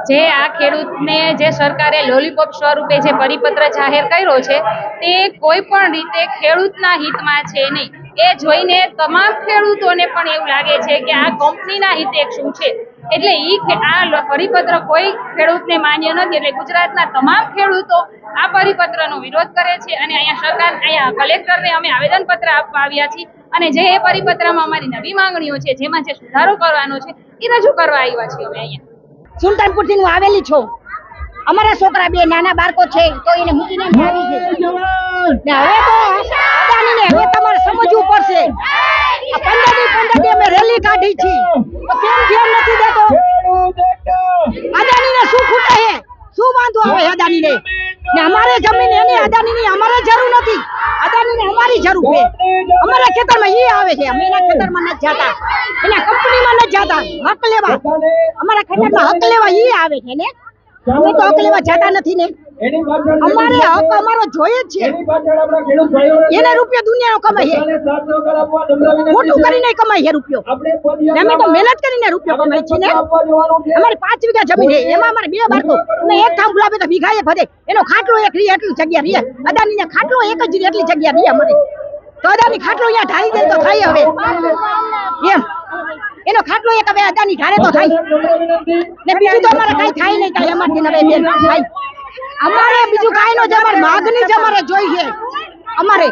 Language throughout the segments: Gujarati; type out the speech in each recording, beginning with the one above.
જે આ ખેડૂતને જે સરકારે લોલીપોપ સ્વરૂપે જે પરિપત્ર જાહેર કર્યો છે તે કોઈ પણ રીતે ખેડૂતના હિતમાં છે નહીં. એ જોઈને તમામ ખેડૂતોને પણ એવું લાગે છે કે આ કંપનીના હિતે શું છે, એટલે આ પરિપત્ર કોઈ ખેડૂતને માન્ય નથી. એટલે ગુજરાતના તમામ ખેડૂતો આ પરિપત્રનો વિરોધ કરે છે અને અહીંયા કલેક્ટરને અમે આવેદનપત્ર આપવા આવ્યા છીએ અને જે એ પરિપત્રમાં અમારી નવી માંગણીઓ છે, જેમાં જે સુધારો કરવાનો છે એ રજૂ કરવા આવ્યા છીએ. અમે અહીંયા સુલતાનપુરથી હું આવેલી છું. અમારા છોકરા બે નાના બાળકો છે તો એને મૂકીને આવી છે. હવે તો અદાણીને હવે તમારે સમજવું પડશે. આ 15 દી અમે રેલી કાઢી છે તો કેમ ધ્યાન નથી દેતો? અદાણીને શું ખૂટે છે? શું વાંધો આવે અદાણીને? ને અમારે જમીન એની અદાણીની અમારે જરૂર નથી. અદાણીને અમારી જરૂર છે. અમારા ખેતરમાં ઈ આવે છે, અમે એના ખેતરમાં નથી જાતા, એના કંપનીમાં નથી જાતા હક લેવા. અમારા ખેતરમાં હક લેવા ઈ આવે છે ને, અમે તો હક લેવા જાતા નથી ને. અમારે હક અમારો જોઈએ જ છે. એને રૂપિયો દુનિયાનો કમાય છે, ખોટું કરીને કમાય છે રૂપિયો. અમે તો મહેનત કરીને રૂપિયો કમાય છે ને. અમારી 5 વીઘા જમીન છે, એમાં અમારે 2 બાળકો. અમે એક થામ ગુલાબે તો વીઘાએ ભરે. એનો ખાટલો એક રી એટલી જગ્યા રહે. અદાણીને ખાટલો એક જ એટલી જગ્યા રહે અમારે. તો અદાણી ખાટલો અહીંયા ઢાળી દે તો થાય હવે એમ. એનો ખાટલો એક હવે અદાણી ઢાળે તો થાય ને, બીજું તો અમારે કઈ થાય નહીં. કઈ અમારથી હવે બેન થાય અમારે બીજું કાઈ નો જ. અમારે માગણી જ અમારે જોઈએ અમારે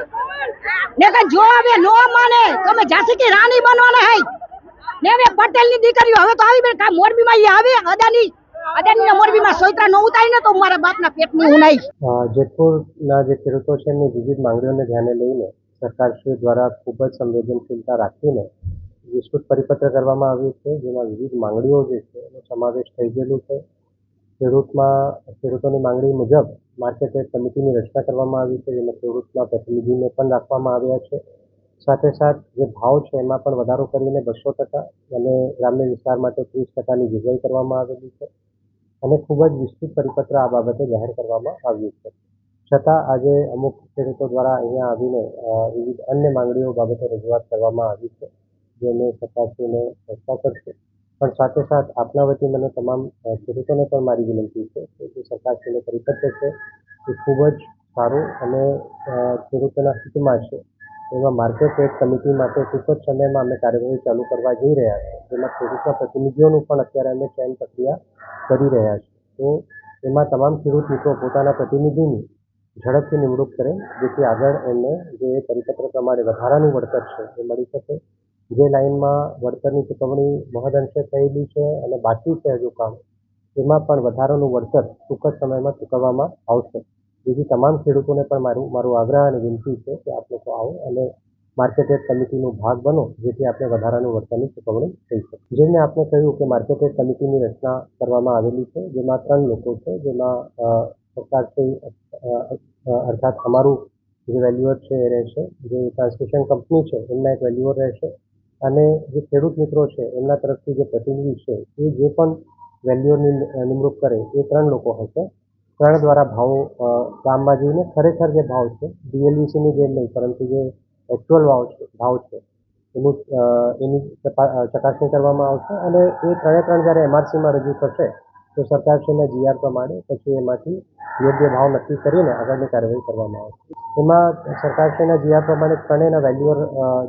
ને. કઈ જો હવે નો માને તમે ઝાંસી કી રાણી બનવાના હે ને. હવે પટેલ ની દીકરીઓ હવે તો આવી બે મોરબીમાં આવે. અદાણીના મોરબીમાં સોયત્રા નો ઉતારી ને તો મારા બાપના પેટની ઉનાઈ. જેતપુરના જે ખેડૂતો છે એમની વિવિધ માંગણીઓને ધ્યાને લઈને સરકારશ્રી દ્વારા ખૂબ જ સંવેદનશીલતા રાખીને વિસ્તૃત પરિપત્ર કરવામાં આવ્યું છે, જેમાં વિવિધ માંગણીઓ જે છે એનો સમાવેશ થઈ ગયેલું છે. ખેડૂતોની માંગણી મુજબ માર્કેટ યાર્ડ કમિટીની રચના કરવામાં આવી છે, જેમાં ખેડૂતના પ્રતિનિધિને પણ રાખવામાં આવ્યા છે. સાથે સાથ જે ભાવ છે એમાં પણ વધારો કરીને 200% અને ગ્રામ્ય વિસ્તાર માટે 30%ની જોગવાઈ કરવામાં આવેલી છે અને ખૂબ જ વિસ્તૃત પરિપત્ર આ બાબતે જાહેર કરવામાં આવ્યું છે. છતાં આજે અમુક ખેડૂતો દ્વારા અહીંયા આવીને વિવિધ અન્ય માંગણીઓ બાબતે રજૂઆત કરવામાં આવી છે, જેને સરકારશ્રીને ચર્ચા કરશે. પણ સાથે સાથ આપના વતી મને તમામ ખેડૂતોને પણ મારી વિનંતી છે કે જે સરકારશ્રીનો પરિપત્ર છે એ ખૂબ જ સારું અને ખેડૂતોના હિતમાં છે. એમાં માર્કેટ યાર્ડ કમિટી માટે ટૂંક જ સમયમાં અમે કાર્યવાહી ચાલુ કરવા જઈ રહ્યા છીએ, જેમાં ખેડૂતના પ્રતિનિધિઓનું પણ અત્યારે અમે ચયન પ્રક્રિયા કરી રહ્યા છીએ. તો એમાં તમામ ખેડૂત મિત્રો પોતાના પ્રતિનિધિની ઝડપથી નિમણૂક કરે, જેથી આગળ એમને જે પરિપત્ર પ્રમાણે વધારાનું વળતર છે એ મળી શકે. જે લાઇનમાં વળતરની ચૂકવણી મહદઅંશે થયેલી છે અને બાકી છે હજુ કામ, એમાં પણ વધારાનું વળતર ટૂંક જ સમયમાં ચૂકવવામાં આવશે. જેથી તમામ ખેડૂતોને પણ મારું આગ્રહ અને વિનંતી છે કે આપ લોકો આવો અને માર્કેટ યાર્ડ કમિટીનો ભાગ બનો, જેથી આપણે વધારાનું વળતરની ચૂકવણી થઈ શકે. જેમને આપણે કહ્યું કે માર્કેટ યાર્ડ કમિટીની રચના કરવામાં આવેલી છે, જેમાં 3 લોકો છે, જેમાં સરકારશ્રી અર્થાત અમારું જે વેલ્યુઅર છે એ રહેશે, જે ટ્રાન્સમિશન કંપની છે એમના એક વેલ્યુઅર રહેશે અને જે ખેડૂત મિત્રો છે એમના તરફથી જે પ્રતિનિધિ છે એ જે પણ વેલ્યુઅરની નિમણૂક કરે એ 3 લોકો હશે. 3 દ્વારા ભાવો ગામમાં જઈને ખરેખર જે ભાવ છે DLVCની જેમ નહીં, પરંતુ જે એકચ્યુઅલ ભાવ છે એની ચકાસણી કરવામાં આવશે અને એ 3 જ્યારે MRCમાં રજૂ થશે તો સરકારશ્રીના GR પ્રમાણે પછી એમાંથી યોગ્ય ભાવ નક્કી કરીને આગળની કાર્યવાહી કરવામાં આવશે. એમાં સરકારશ્રીના GR પ્રમાણે 3 વેલ્યુઅર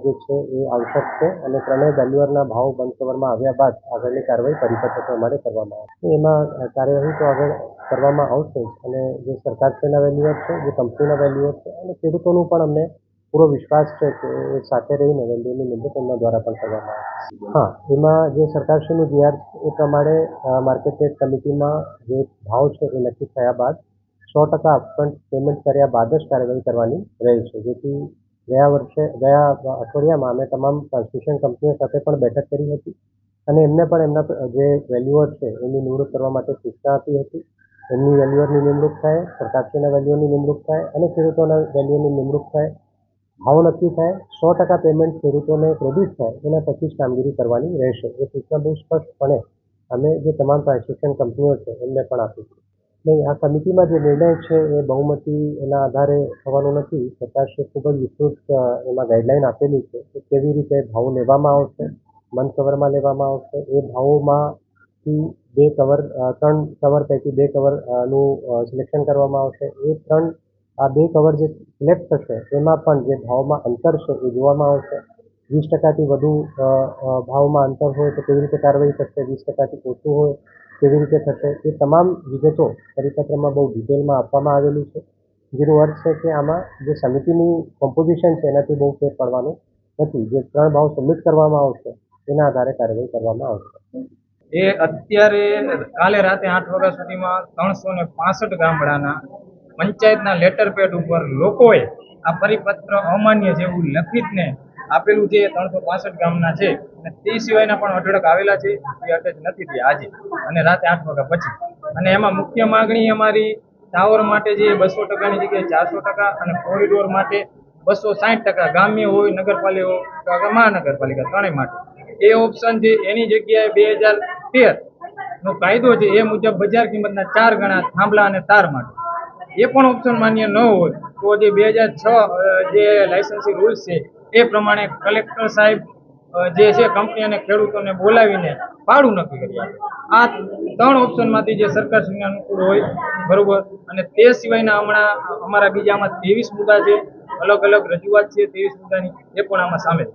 જે છે એ આવશ્યક છે અને 3 વેલ્યુઅરના ભાવ બંધ કવરમાં આવ્યા બાદ આગળની કાર્યવાહી પરિપત્ર પ્રમાણે કરવામાં આવશે. એમાં કાર્યવાહી તો આગળ કરવામાં આવશે અને જે સરકારશ્રીના વેલ્યુઅર છે, જે કંપનીના વેલ્યુઅર છે અને ખેડૂતોનું પણ અમને પૂરો વિશ્વાસ છે કે એ સાથે રહીને વેલ્યુઅરની નિમણૂક એમના દ્વારા પણ કરવામાં આવશે. હા, એમાં જે સરકારશ્રીનું GR એ પ્રમાણે માર્કેટ યાર્ડ કમિટીમાં જે ભાવ છે એ નક્કી થયા બાદ 100% અપફ્રન્ટ પેમેન્ટ કર્યા બાદ જ કાર્યવાહી કરવાની રહે છે. જેથી ગયા અઠવાડિયામાં અમે તમામ ટ્રાન્સમિશન કંપનીઓ સાથે પણ બેઠક કરી હતી અને એમને પણ એમના જે વેલ્યુઅર છે એની નિમણૂક કરવા માટે સૂચના આપી હતી. એમની વેલ્યુઅરની નિમણૂક થાય, સરકારશ્રીના વેલ્યુઅરની નિમણૂક થાય અને ખેડૂતોના વેલ્યુઅરની નિમણૂક થાય, ભાવ નક્કી થાય, 100% પેમેન્ટ ખેડૂતોને ક્રેડિટ થાય, એના પછી જ કામગીરી કરવાની રહેશે. એ સૂચના બહુ સ્પષ્ટપણે અમે જે તમામ ટ્રાન્સમિશન કંપનીઓ છે એમને પણ આપી છે. નહીં, આ કમિટીમાં જે નિર્ણય છે એ બહુમતી એના આધારે થવાનું નથી. સરકારશ્રીએ ખૂબ જ વિસ્તૃત એમાં ગાઈડલાઈન આપેલી છે કે કેવી રીતે ભાવ લેવામાં આવશે, મંથ કવરમાં લેવામાં આવશે, એ ભાવોમાંથી ત્રણ કવર પૈકી 2 કવર નું સિલેક્શન કરવામાં આવશે. આ 2 કવર જે સિલેક્ટ થશે એમાં પણ જે ભાવમાં અંતર છે એ જોવામાં આવશે. 20% વધુ ભાવમાં અંતર હોય તો કેવી રીતે કાર્યવાહી થશે, 20% ઓછું હોય કેવી રીતે થશે, એ તમામ વિગતો પરિપત્રમાં બહુ ડિટેલમાં આપવામાં આવેલું છે. જેનો અર્થ છે કે આમાં જે સમિતિની કોમ્પોઝિશન છે એનાથી બહુ ફેર પડવાનું નથી. જે 3 ભાવ સબમિટ કરવામાં આવશે એના આધારે કાર્યવાહી કરવામાં આવશે. એ અત્યારે કાલે રાતે 8 વાગ્યા સુધીમાં 365 ગામડાના પંચાયતના લેટર પેડ ઉપર લોકોએ આ પરિપત્ર અમાન્ય જેવું લખીતને આપેલું છે. 365 ગામના છે અને તે સિવાયના પણ અઢળક આવેલા છે, એ અટેચ નથી થયા આજે અને રાતે 8 વાગ્યા પછી. અને એમાં મુખ્ય માગણી અમારી ટાવર માટે જે 200%ની જગ્યાએ 400% અને કોરિડોર માટે 260%, ગ્રામ્ય હોય, નગરપાલિકા હોય, મહાનગરપાલિકા ત્રણેય માટે એ ઓપ્શન છે. એની જગ્યાએ 2013 નો કાયદો છે એ મુજબ બજાર કિંમતના 4 ગણા થાંભલા અને તાર માટે એ પણ ઓપ્શન માન્ય ન હોય તો જે 2006 જે લાયસન્સી રૂલ્સ છે એ પ્રમાણે કલેક્ટર સાહેબ જે છે કંપની અને ખેડૂતોને બોલાવીને ભાડું નક્કી કરી આપે. આ 3 ઓપ્શનમાંથી જે સરકારશ્રીને અનુકૂળ હોય બરોબર. અને તે સિવાયના હમણાં અમારા બીજામાં 23 મુદ્દા છે, અલગ અલગ રજૂઆત છે 23 મુદ્દાની, એ પણ આમાં સામેલ.